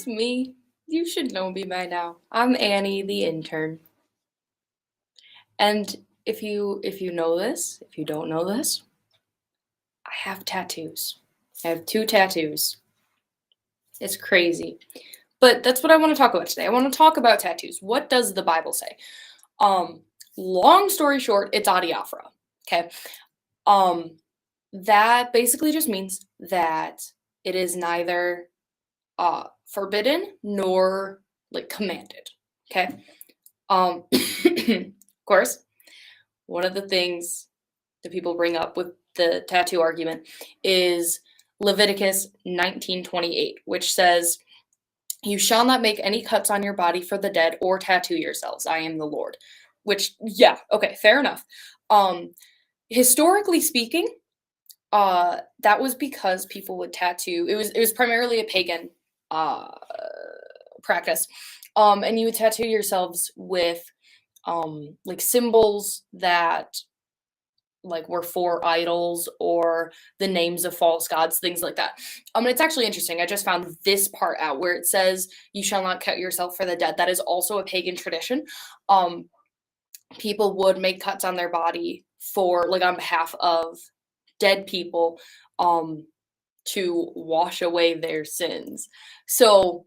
it's me. You should know me by now. I'm Annie, the intern. And if you know this, if you don't know this, I have tattoos. I have 2 tattoos. It's crazy. But that's what I want to talk about today. I want to talk about tattoos. What does the Bible say? Um, Long story short, it's adiaphora. Okay. Um, that basically just means that it is neither forbidden nor like commanded. Okay. Of course, one of the things that people bring up with the tattoo argument is Leviticus 19:28, which says, "You shall not make any cuts on your body for the dead or tattoo yourselves. I am the Lord." Which, yeah, okay, fair enough. Historically speaking, that was because people would tattoo. It was primarily a pagan uh practice. And you would tattoo yourselves with like symbols that like were for idols or the names of false gods, things like that. And it's actually interesting. I just found this part out where it says you shall not cut yourself for the dead. That is also a pagan tradition. Um, People would make cuts on their body for like on behalf of dead people to wash away their sins. So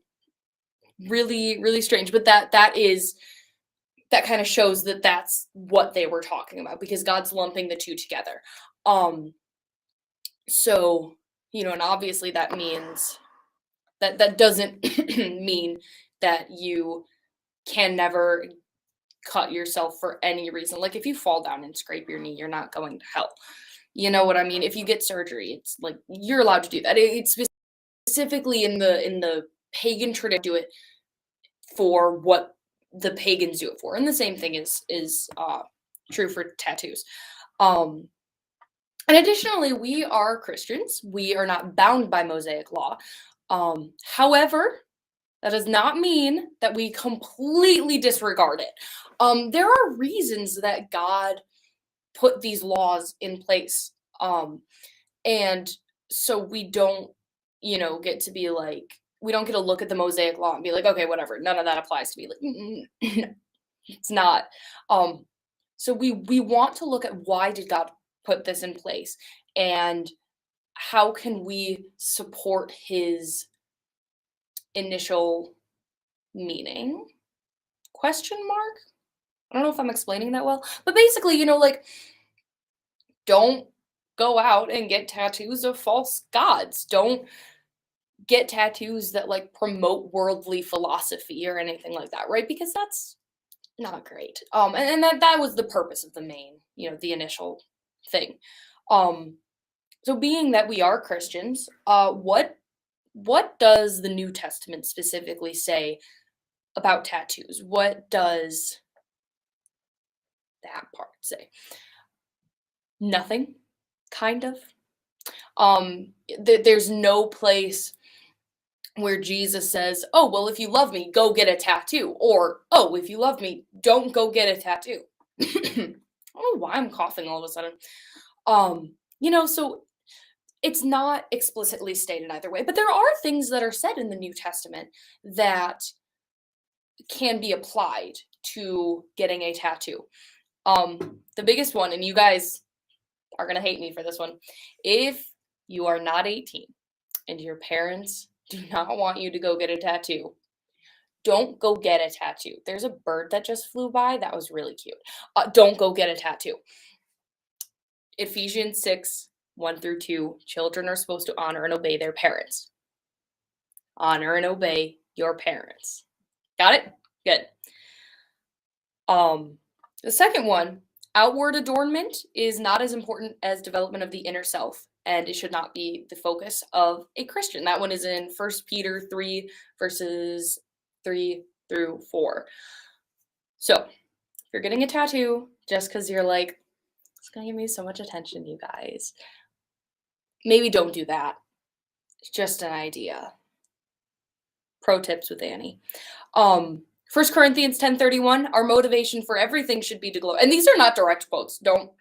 really, really strange. But that kind of shows that that's what they were talking about because God's lumping the two together. Um, so, and obviously that means that doesn't mean that you can never cut yourself for any reason. Like if you fall down and scrape your knee, you're not going to hell. You know what I mean? If you get surgery, it's like you're allowed to do that. It's specifically in the pagan tradition, do it for what the pagans do it for, and the same thing is true for tattoos. Um, and additionally, we are Christians. We are not bound by Mosaic law. However, that does not mean that we completely disregard it. There are reasons that God put these laws in place, and so we don't, get to be like we don't get to look at the Mosaic law and be like, okay, whatever, none of that applies to me. Like, no, it's not. Um, so we want to look at why did God put this in place, and how can we support His initial meaning? Question mark. I don't know if I'm explaining that well, but basically, like, don't go out and get tattoos of false gods. Don't get tattoos that like promote worldly philosophy or anything like that, right? Because that's not great. And that was the purpose of the main, the initial thing. Um, so being that we are Christians, what does the New Testament specifically say about tattoos? What does that part say? Nothing, kind of. There's no place where Jesus says, "Oh, well, if you love me, go get a tattoo," or, "Oh, if you love me, don't go get a tattoo." I don't know why I'm coughing all of a sudden. So it's not explicitly stated either way, but there are things that are said in the New Testament that can be applied to getting a tattoo. The biggest one, and you guys are gonna hate me for this one, if you are not 18 and your parents do not want you to go get a tattoo, don't go get a tattoo. There's a bird that just flew by. That was really cute. Don't go get a tattoo. Ephesians 6, 1 through 2, children are supposed to honor and obey their parents. Honor and obey your parents. Got it? Good. The second one, outward adornment is not as important as development of the inner self, and it should not be the focus of a Christian. That one is in 1 Peter 3, verses 3 through 4. So, if you're getting a tattoo just because you're like, it's going to give me so much attention, you guys, maybe don't do that. It's just an idea. Pro tips with Annie. 1 Corinthians 10:31, our motivation for everything should be to glory. And these are not direct quotes. Don't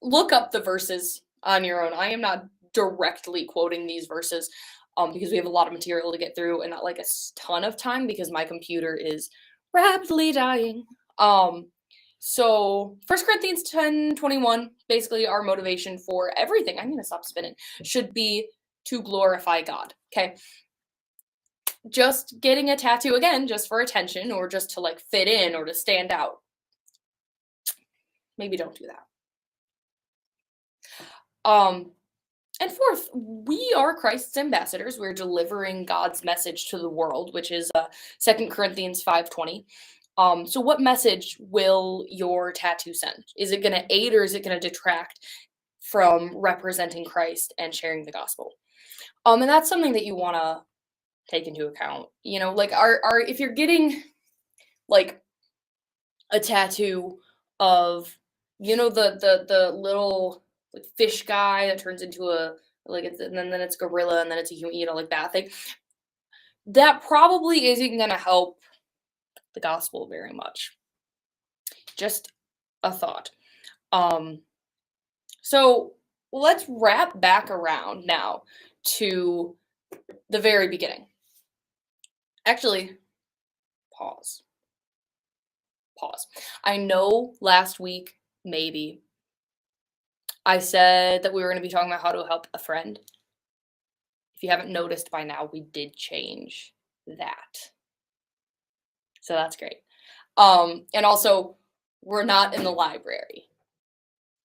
look up the verses on your own. I am not directly quoting these verses. because we have a lot of material to get through and not like a ton of time because my computer is rapidly dying. So 1 Corinthians 10:21, basically our motivation for everything, I'm gonna stop spinning, should be to glorify God. Okay. Just getting a tattoo again, just for attention or just to like fit in or to stand out. Maybe don't do that. And fourth, we are Christ's ambassadors. We're delivering God's message to the world, which is 2 Corinthians 5:20. So what message will your tattoo send? Is it going to aid or is it going to detract from representing Christ and sharing the gospel? And that's something that you want to take into account. You know, like if you're getting like a tattoo of, you know, the little like fish guy that turns into a like it's and then it's gorilla and then it's a human, you know, like that thing. That probably isn't going to help the gospel very much. Just a thought. So let's wrap back around now to the very beginning. Actually, pause. I know last week, maybe, I said that we were going to be talking about how to help a friend. If you haven't noticed by now, we did change that. So that's great. And also, we're not in the library.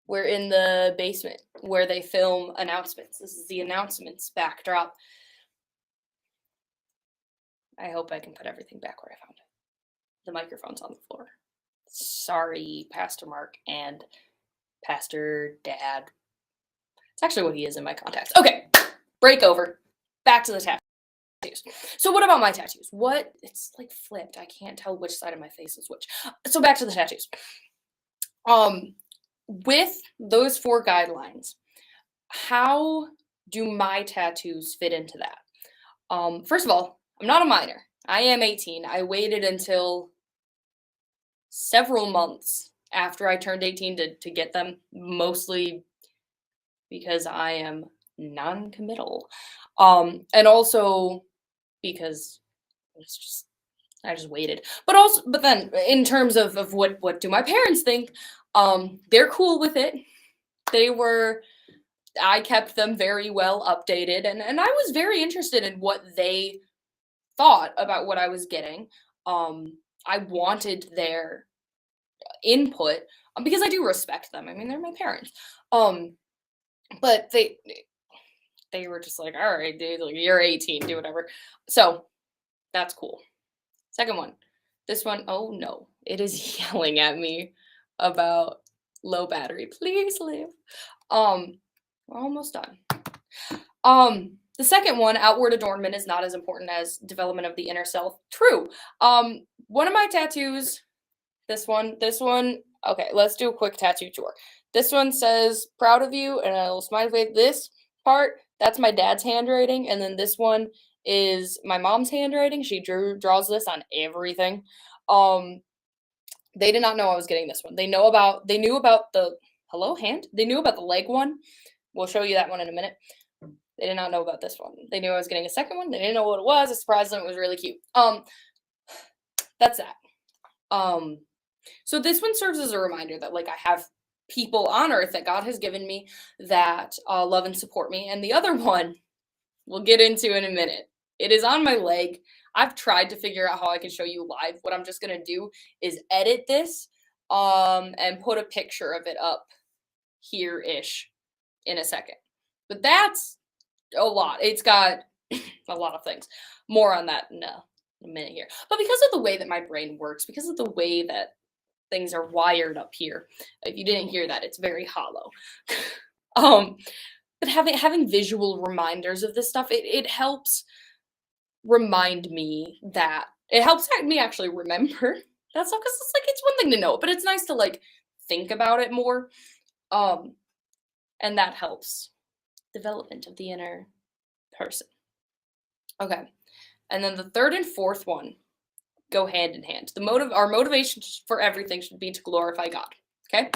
We're in the basement where they film announcements. This is the announcements backdrop. I hope I can put everything back where I found it. The microphone's on the floor. Sorry, Pastor Mark and Pastor Dad. It's actually what he is in my contacts. Okay, break over. Back to the tattoos. So what about my tattoos? It's like flipped. I can't tell which side of my face is which. So back to the tattoos. With those 4 guidelines, how do my tattoos fit into that? First of all, I'm not a minor. I am 18. I waited until several months after I turned 18 to get them, mostly because I am non-committal. And also because I just waited. But then in terms of what do my parents think, they're cool with it. I kept them very well updated and I was very interested in what they thought about what I was getting. I wanted their input because I do respect them. I mean, they're my parents. But they were just like, all right, dude, like, you're 18, do whatever. So that's cool. Second one, this one, oh no, it is yelling at me about low battery. Please leave. We're almost done. The second one, outward adornment is not as important as development of the inner self. True. One of my tattoos, this one, okay, let's do a quick tattoo tour. This one says, proud of you, and a little smiley face. This part, that's my dad's handwriting, and then this one is my mom's handwriting. She draws this on everything. They did not know I was getting this one. They knew about the, hello, hand? They knew about the leg one. We'll show you that one in a minute. They did not know about this one. They knew I was getting a second one. They didn't know what it was. I surprised them. It was really cute. That's that. So this one serves as a reminder that like I have people on earth that God has given me that love and support me. And the other one we'll get into in a minute. It is on my leg. I've tried to figure out how I can show you live. What I'm just going to do is edit this and put a picture of it up here-ish in a second. But that's a lot. It's got a lot of things. More on that in a minute here. But because of the way that my brain works, because of the way that things are wired up here, if you didn't hear that, it's very hollow. But having visual reminders of this stuff, it helps remind me that it helps me actually remember that stuff because it's like it's one thing to know, but it's nice to like think about it more. And that helps development of the inner person. Okay. And then the third and fourth one go hand in hand. Our motivation for everything should be to glorify God. Okay.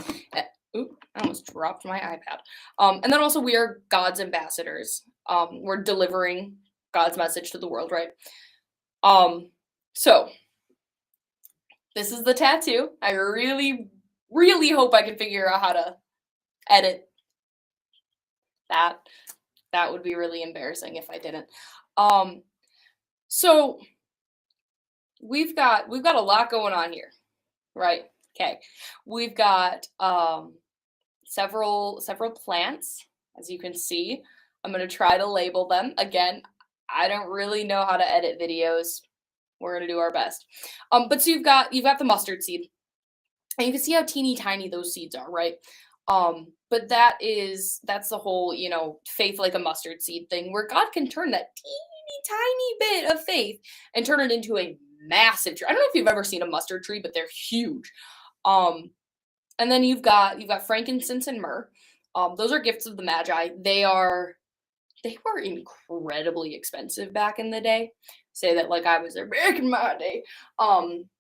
Ooh, I almost dropped my iPad. And then also we are God's ambassadors. We're delivering God's message to the world, right? So this is the tattoo. I really, really hope I can figure out how to edit that. That would be really embarrassing if I didn't. So we've got a lot going on here, right? Okay. We've got several plants, as you can see. I'm going to try to label them. Again, I don't really know how to edit videos. We're going to do our best. But so you've got the mustard seed. And you can see how teeny tiny those seeds are, right? But that's the whole, faith like a mustard seed thing, where God can turn that teeny tiny bit of faith and turn it into a massive tree. I don't know if you've ever seen a mustard tree, but they're huge. And then you've got frankincense and myrrh. Those are gifts of the Magi. They were incredibly expensive back in the day. Say that like I was there back in my day.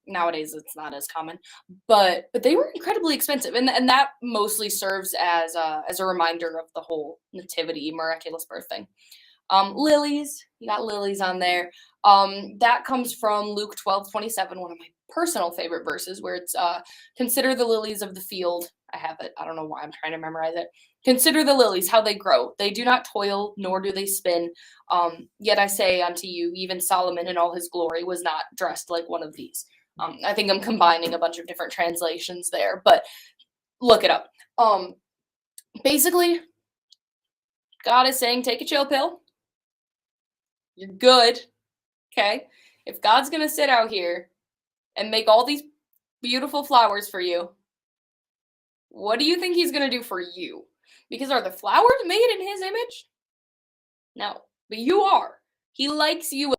Nowadays it's not as common, but they were incredibly expensive, and that mostly serves as a reminder of the whole nativity, miraculous birth thing. Lilies, you got lilies on there. That comes from Luke 12:27, one of my personal favorite verses, where it's consider the lilies of the field. I have it. I don't know why I'm trying to memorize it. Consider the lilies, how they grow. They do not toil, nor do they spin. Yet I say unto you, even Solomon in all his glory was not dressed like one of these. I think I'm combining a bunch of different translations there, but look it up. Basically, God is saying, take a chill pill. You're good. Okay? If God's going to sit out here and make all these beautiful flowers for you, what do you think he's going to do for you? Because are the flowers made in his image? No, but you are. He likes you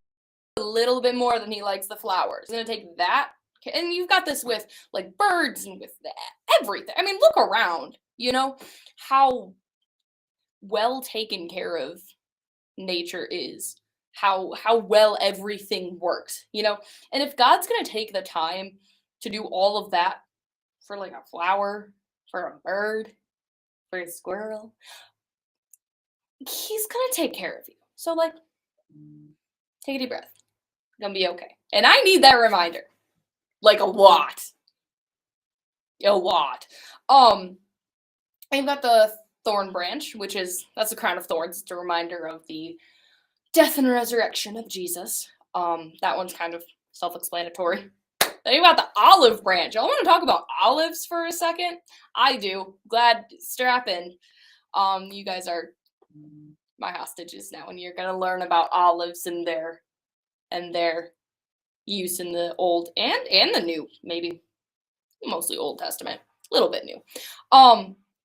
a little bit more than he likes the flowers. He's going to take that, and you've got this with like birds and with everything. I mean, look around, how well taken care of nature is, how well everything works, and if God's going to take the time to do all of that for like a flower, for a bird, for a squirrel, he's going to take care of you. So like, take a deep breath. It's going to be okay. And I need that reminder. Like a lot. I've got the thorn branch, that's the crown of thorns. It's a reminder of the death and resurrection of Jesus. That one's kind of self-explanatory. Then you got the olive branch. I want to talk about olives for a second. I do. Glad, strap in. You guys are my hostages now, and you're gonna learn about olives and their use in the Old and the New, maybe mostly Old Testament, a little bit new.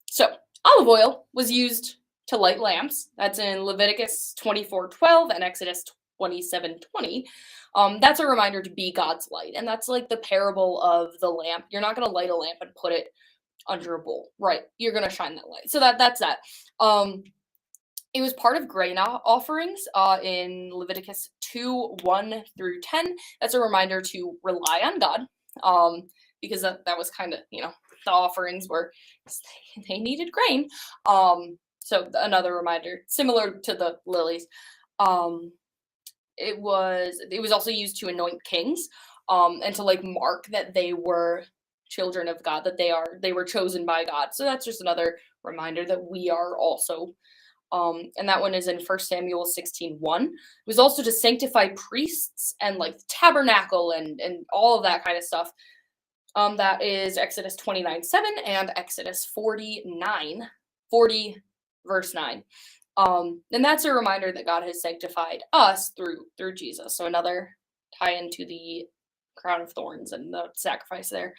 So olive oil was used to light lamps. That's in Leviticus 24:12 and Exodus 27:20. That's a reminder to be God's light, and that's like the parable of the lamp. You're not going to light a lamp and put it under a bowl, right? You're going to shine that light. So that's that. It was part of grain offerings in Leviticus 2:1-10. That's a reminder to rely on God, because that was kind of, the offerings were, they needed grain. So another reminder, similar to the lilies. It was also used to anoint kings, and to like mark that they were children of God, that they were chosen by God. So that's just another reminder that we are also. And that one is in 1 Samuel 16:1. It was also to sanctify priests and like the tabernacle and all of that kind of stuff. That is Exodus 29:7 and Exodus 40 verse 9. And that's a reminder that God has sanctified us through Jesus. So another tie into the crown of thorns and the sacrifice there.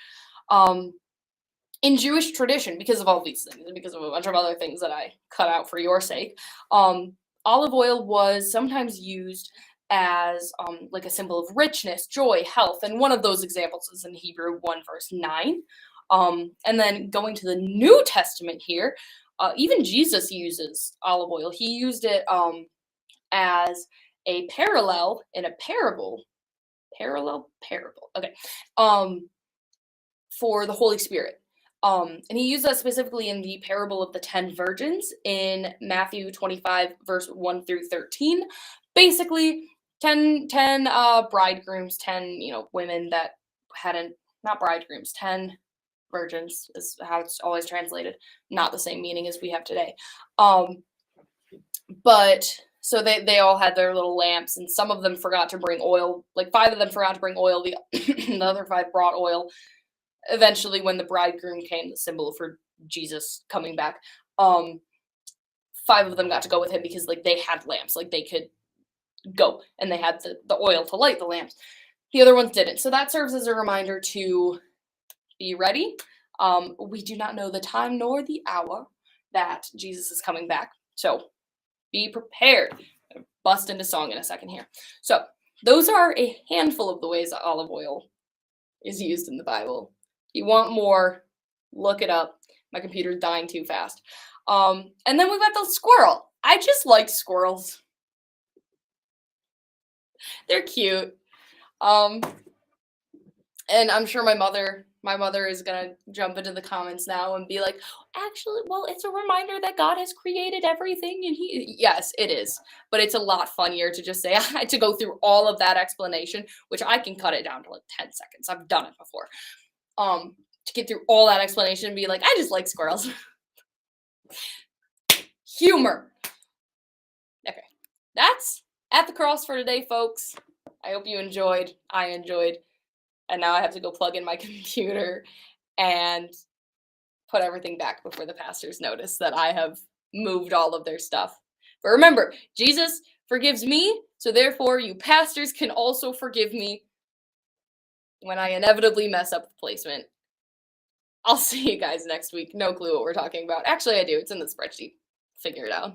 In Jewish tradition, because of all these things, and because of a bunch of other things that I cut out for your sake, olive oil was sometimes used as like a symbol of richness, joy, health, and one of those examples is in Hebrew 1:9. And then going to the New Testament here, even Jesus uses olive oil. He used it as a parallel in a parable. Okay. For the Holy Spirit. And he used that specifically in the parable of the 10 virgins in Matthew 25, verse 1-13. basically 10 bridegrooms, 10, women that hadn't, not bridegrooms, 10 virgins is how it's always translated. Not the same meaning as we have today. Um, but so they all had their little lamps, and some of them forgot to bring oil. Like 5 of them forgot to bring oil. The, the other 5 brought oil. Eventually, when the bridegroom came, the symbol for Jesus coming back, 5 of them got to go with him because like they had lamps, like they could go, and they had the oil to light the lamps. The other ones didn't. So that serves as a reminder to be ready. We do not know the time nor the hour that Jesus is coming back. So be prepared. I'll bust into song in a second here. So those are a handful of the ways that olive oil is used in the Bible. If you want more, look it up. My computer's dying too fast. And then we've got the squirrel. I just like squirrels. They're cute. And I'm sure my mother is gonna jump into the comments now and be like, actually, well, it's a reminder that God has created everything, and yes, it is. But it's a lot funnier to just say I had to go through all of that explanation, which I can cut it down to like 10 seconds. I've done it before. To get through all that explanation and be like, I just like squirrels. Humor. Okay. That's At the Cross for today, folks. I hope you enjoyed. I enjoyed. And now I have to go plug in my computer and put everything back before the pastors notice that I have moved all of their stuff. But remember, Jesus forgives me, so therefore you pastors can also forgive me when I inevitably mess up the placement. I'll see you guys next week. No clue what we're talking about. Actually, I do. It's in the spreadsheet. Figure it out.